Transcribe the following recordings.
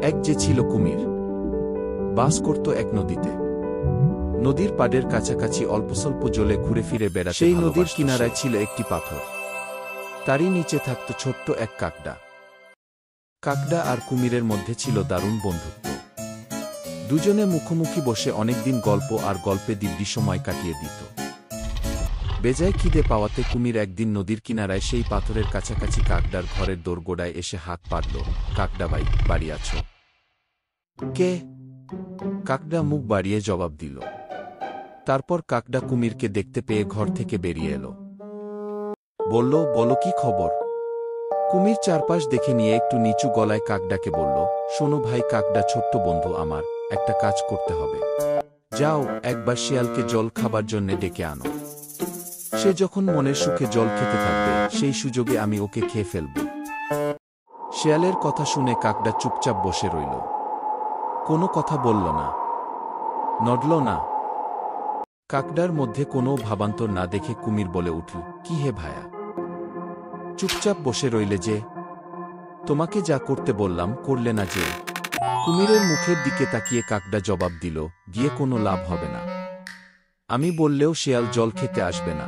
এক যে ছিল কুমির, বাস করত এক নদীতে। নদীর পাড়ের কাছাকাছি অল্পস্বল্প জলে ঘুরে ফিরে বেড়াতে সেই নদীর কিনারায় ছিল একটি পাথর। তারই নিচে থাকত ছোট্ট এক কাকড়া। কাকড়া আর কুমিরের মধ্যে ছিল দারুণ বন্ধুত্ব। দুজনে মুখোমুখি বসে অনেকদিন গল্প আর গল্পে দিব্যি সময় কাটিয়ে দিত। বেজায় খিদে পাওয়াতে কুমির একদিন নদীর কিনারায় সেই পাথরের কাছাকাছি কাকড়ার ঘরের দোরগোড়ায় এসে হাত পাতল। কাকড়া ভাই, বাড়ি আছো? কে? কাকড়া মুখ বাড়িয়ে জবাব দিল। তারপর কাকড়া কুমিরকে দেখতে পেয়ে ঘর থেকে বেরিয়ে এলো। বলল, বলো কি খবর? কুমির চারপাশ দেখে নিয়ে একটু নিচু গলায় কাকড়াকে বলল, শোনো ভাই কাকড়া ছোট্ট বন্ধু আমার, একটা কাজ করতে হবে। যাও, একবার শিয়ালকে জল খাবার জন্যে ডেকে আনো। সে যখন মনের সুখে জল খেতে থাকবে, সেই সুযোগে আমি ওকে খেয়ে ফেলব। শিয়ালের কথা শুনে কাকড়া চুপচাপ বসে রইল। কোনো কথা বলল না, নড়ল না। কাকড়ার মধ্যে কোনো ভাবান্তর না দেখে কুমির বলে উঠল, কি হে ভায়া, চুপচাপ বসে রইলে যে? তোমাকে যা করতে বললাম করলে না যে? কুমিরের মুখের দিকে তাকিয়ে কাকড়া জবাব দিল, গিয়ে কোনো লাভ হবে না। আমি বললেও শিয়াল জল খেতে আসবে না।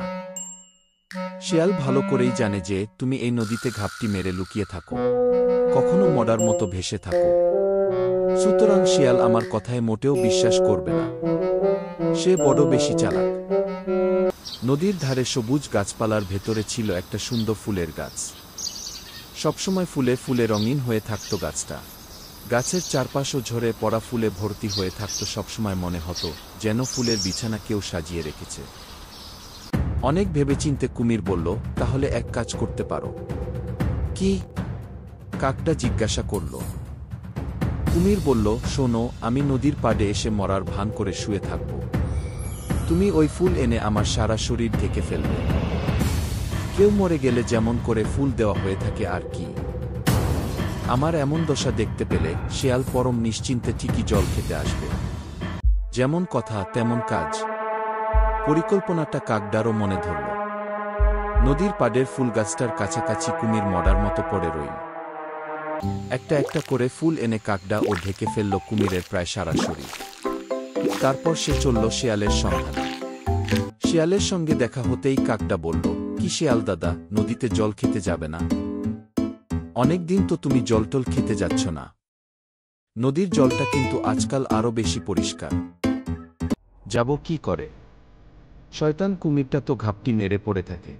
শিয়াল ভালো করেই জানে যে তুমি এই নদীতে ঘাপটি মেরে লুকিয়ে থাকো, কখনো মরার মতো ভেসে থাকো। সুতরাং শিয়াল আমার কথায় মোটেও বিশ্বাস করবে না। সে বড় বেশি চালাক। নদীর ধারে সবুজ গাছপালার ভেতরে ছিল একটা সুন্দর ফুলের গাছ। সবসময় ফুলে ফুলে রঙিন হয়ে থাকত গাছটা। গাছের চারপাশও ঝরে পড়া ফুলে ভর্তি হয়ে থাকত। সবসময় মনে হতো যেন ফুলের বিছানা কেউ সাজিয়ে রেখেছে। অনেক ভেবেচিন্তে কুমির বলল, তাহলে এক কাজ করতে পারো। কি? কাকটা জিজ্ঞাসা করল। কুমির বলল, শোনো, আমি নদীর পাড়ে এসে মরার ভান করে শুয়ে থাকব। তুমি ওই ফুল এনে আমার সারা শরীর ঢেকে ফেলবে। কেউ মরে গেলে যেমন করে ফুল দেওয়া হয়ে থাকে আর কি। আমার এমন দশা দেখতে পেলে শিয়াল পরম নিশ্চিন্তে ঠিকই জল খেতে আসবে। যেমন কথা তেমন কাজ। পরিকল্পনাটা কাকডারও মনে ধরল। নদীর পাড়ের ফুলগাছটার কাছাকাছি কুমির মরার মতো পড়ে রইল। একটা একটা করে ফুল এনে কাকডা ও ঢেকে ফেলল কুমিরের প্রায় সারা শরীর। তারপর সে চলল শিয়ালের সন্ধানে। শিয়ালের সঙ্গে দেখা হতেই কাকডা বলল, কি শিয়াল দাদা, নদীতে জল খেতে যাবে না? অনেকদিন তো তুমি জলটল খেতে যাচ্ছ না। নদীর জলটা কিন্তু আজকাল আরো বেশি পরিষ্কার। যাব কি করে? শয়তান কুমিরটা তো ঘাপটি নেড়ে পড়ে থাকে।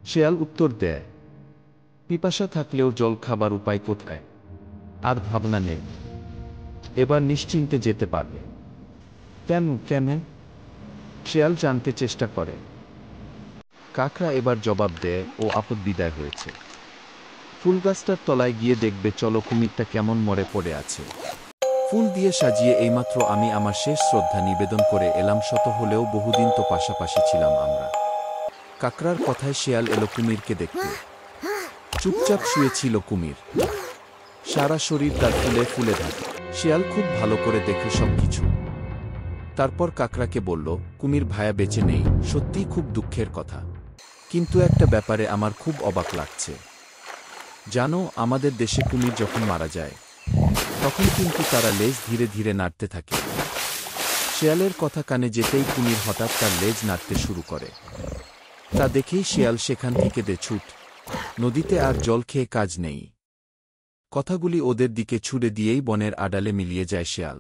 শিয়াল উত্তর দেয়, পিপাসা থাকলেও জল খাবার উপায় কোথায়? আর ভাবনা নেই, এবার নিশ্চিন্তে যেতে পারবে। কেন? শিয়াল জানতে চেষ্টা করে। কাকড়া এবার জবাব দেয়, ও আপদ বিদায় হয়েছে। ফুলগাছটার তলায় গিয়ে দেখবে, চলো কুমিরটা কেমন মরে পড়ে আছে। ফুল দিয়ে সাজিয়ে এইমাত্র আমি আমার শেষ শ্রদ্ধা নিবেদন করে এলাম। শত হলেও বহুদিন তো পাশাপাশি ছিলাম আমরা। কাকড়ার কথায় শিয়াল এলো কুমিরকে দেখতে। চুপচাপ শুয়েছিল কুমির, সারা শরীর তার ফুলে ফুলে ঢাকা। শিয়াল খুব ভালো করে দেখল সবকিছু। তারপর কাকড়াকে বলল, কুমির ভায়া বেঁচে নেই, সত্যিই খুব দুঃখের কথা। কিন্তু একটা ব্যাপারে আমার খুব অবাক লাগছে। জানো, আমাদের দেশে কুমির যখন মারা যায় তখন কিন্তু তারা লেজ ধীরে ধীরে নাড়তে থাকে। শিয়ালের কথা কানে যেতেই কুমির হঠাৎ তার লেজ নাড়তে শুরু করে। তা দেখেই শিয়াল সেখান থেকে দে ছুট। নদীতে আর জল খেয়ে কাজ নেই। কথাগুলি ওদের দিকে ছুড়ে দিয়েই বনের আড়ালে মিলিয়ে যায় শিয়াল।